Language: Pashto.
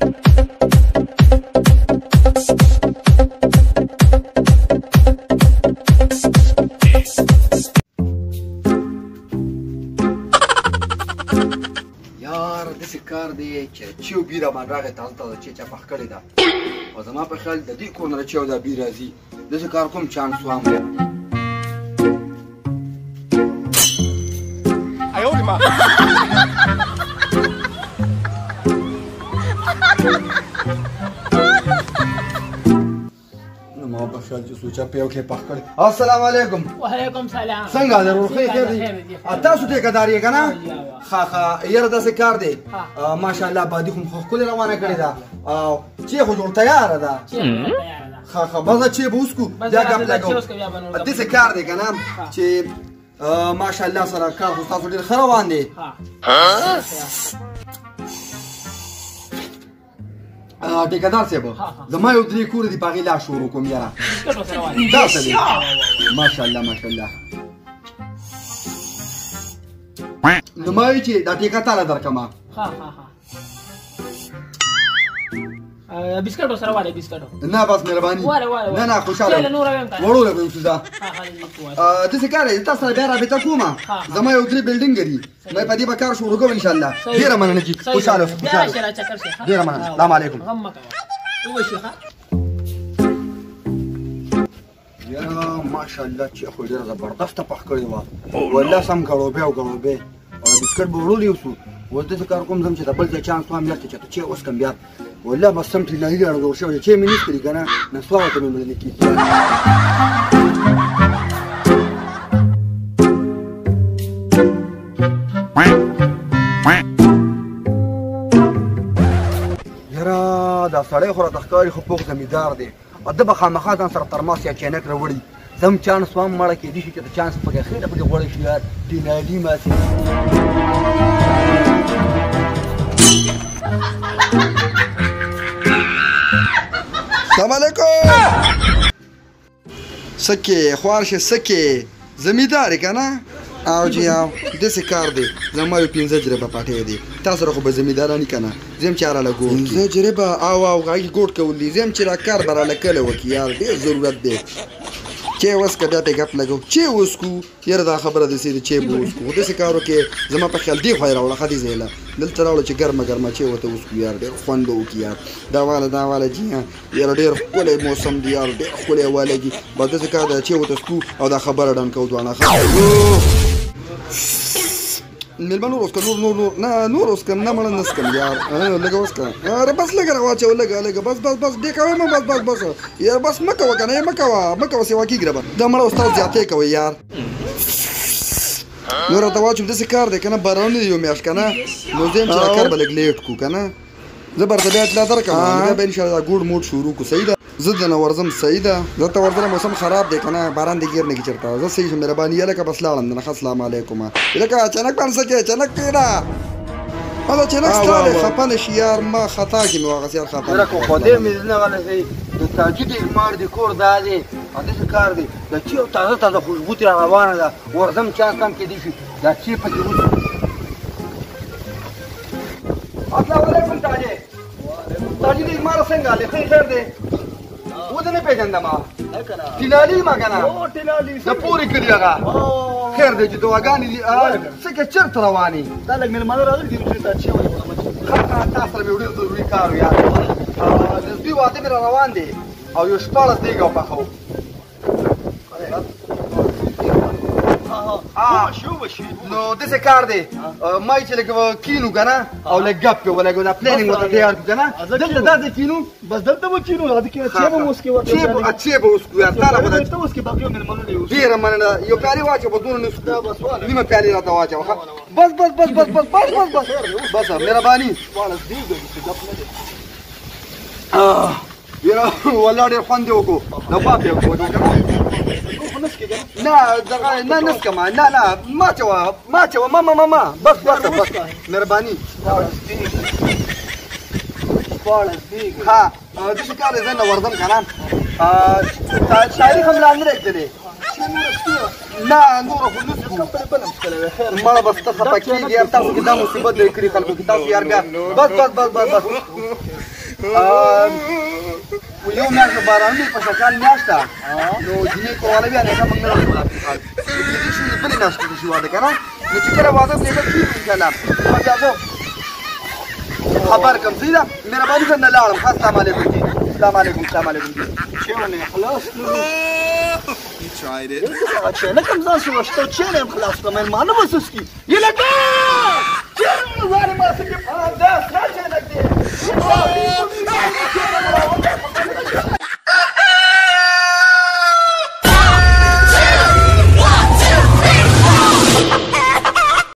کار دی چې چیو بیره باندې راغی تازه تازه چې چا پخ کړې ده او زما په خیال د دې کور نه چیو دا بیر راځي داسې کار کوم چانس وام دی哎呦我的妈！ ما په خیال چې سوچا په یو کې پخ کړې السلام علیکم وعلیکم سلام څنګه ده روخې خیر دی تاسو ټیکدار یې که نه ښه ښه یاره داسې کار دی ماشاءالله بادي خو خو ښکلې روانه کړې ده او چې خو جوړ تیاره ده ښه ښه بس چې به اوس کړو بیا ګپ لګو داسې کار دی که نه چې ماشاءالله سره کار خو ستاسو ډېر ښه روان دی ټیکدار صاحب زما یو درې کور دي په هغې لا شروع کوم یاره داسې دی ماشاءالله ماشاءالله نو ما وایي چې دا ټیکه تاله درکړمه بسکټو سره والی بسکټو نه بس مهرباني نه نه خوشحاله وړو له به اوسو زه داسې کار دی تا سره بیا رابطه کومه زما یو درې بلډینګ دي ما په دې به کار شروع کوم انشاءالله ډېره مننه جي خوشحاله ډېره مننه السلام علیکم یاره ماشاءالله چې خو ډېره زبردسته پخ کړې وه والله سم ګړوبې او ګړوبې او بسکټ به وړو یوسو اوس داسې کار کوم ځم چې د بل ځای چانس وام بیرته چې ته چې وڅکم بیا والله بس سم ټینالي راړګور شوی چې مې نیست کړي که نه نسوه ورته مې مړه کېږي یاره دا سړی خو راته ښکاري خو پوخ زمیندار دی او ده به خامخا ځان سره ترماس یا چینک راوړي زم چانس وام مړه کېدی شي چې د چانس پکې خېټه پکې غوړی شي یار ټینالي ماسې السلام علیکم سکه خوار شه سکه زمیندار که نه او جی او داسې کار دی زما یو 15 جریبه پټۍ دي تا سره خو به زمینداراني که نه زه یم چې هراله ګوډ 15 جریبه او هغې ګوډ کول دي زه یم چې را کار به راله کله وکړي یار ډېر ضرورت دی چې اوس که بیا پې ګپ لګو چې وسکو یاره دا خبره داسې ده چې به وسکو خو داسې کار وکړې زما په خیال دې خوا یې راوړه ښه دې ځای له دلته راوړه چې ګرمه ګرمه چې ورته وسکو یار ډېر خوند به وکړي یار دا واله جي یاره ډېر ښکلی موسم دی یار ډېر ښکلی هوا لګي بس داسې کار ده چې ورته سکو او دا خبره ډن کوو دواړه مېلمه نور وسکه نور نه نور وسکم نه مړه نه څکم یار لږه وسکه اره بس لږه راواچوه لږه بس دې کوې مه بس یار بس مه کوه که نه مه کوه سیوا کېږي ربه دا مړه استاد زیاتې کوئ یار نو راته واچوم داسې کار دی که نه باراني دی یو میاشت که نه نو زه یم چې دا کار به لږ لیټ کړو که نه زه به درته بیا اطلاع درکړم بیا به انشاءالله دا ګوډ موډ شروع کړو صحیح ده زه دنه ورځم صحیح ده دلته ورځم موسم خراب دی که نه باران دی ګیر نه کي چېرته زه صحیح شم مهرباني یې لکه بس لاړم دنه ښه السلام علیکم لکه اچانک باندې څه کې اچانک پرېږده هله اچانک ستا دی خفه نه شي یار ما خطا کې مې واغس یار خطا لکه خدای مې نه غلطوي د تاجي دی مار دی کور دا دی داسې کار دی دا چې یو تازه خوشبو ترې روانه ده ورځم چانس هم کېدی شي دا چې پکې وځي السلام علیکم تاجي تاجي دی مار څنګه دی خیر دی وده نه پېژندم ټینالي ما که نه د پورې کړي هغه خیر دی چې دواګانې دي څه کې چېرته روانې دا لږ مېلمانه راغلي دي چې تا چې وایي ښه تا سره مې ډېر ضروري کار و یار د دوی واده مې را روان دی او یو 14 دیګه پخوو نو داسې کار دی ما چې لږ کینو که نه او لږ ګپ یې ولګو دا پلانینګ ورته تیار کړو که نه دلته داسې کینو بس دلته به کینو چې به مو وسکې وسکو یار تا ډېره مننه یو پیالې واچوه په دونه نه وسکو نیمه پیالې راته واچوه بس مهرباني یاره والله ډېر خوند یې وکړو د باپ یې وکړو نه نسکم نه ما چوه ما بس مهرباني ها داسې کار دی زه نه ورځم که نه تاریخ هم لا نه دی ږدلی نه نور خو نسکو مړه بس ته خفه کېږي یار تاسو کې دا مصیبت دی کړي خلکو کې تاسو یار بیا بس یو میاشت باران دی په شکال میاشت ده نو جینۍ کورواله بیا نیټه موږ نه لرو کېدای شي بلې میاشتې کې شي واده که نه نو چې کله واده پرېږده کېږي انشاءالله نو بیا زه خبر کړم صحیح ده مهرباني زه نه لاړم ښه السلام علیکم جي السلام علیکم خلاص You tried it. نه کوم ځان شو وشته چې نه خلاص کوم مېلمانه بسوس کی یلکه چې نو زاري ما سکه دا څه چې نه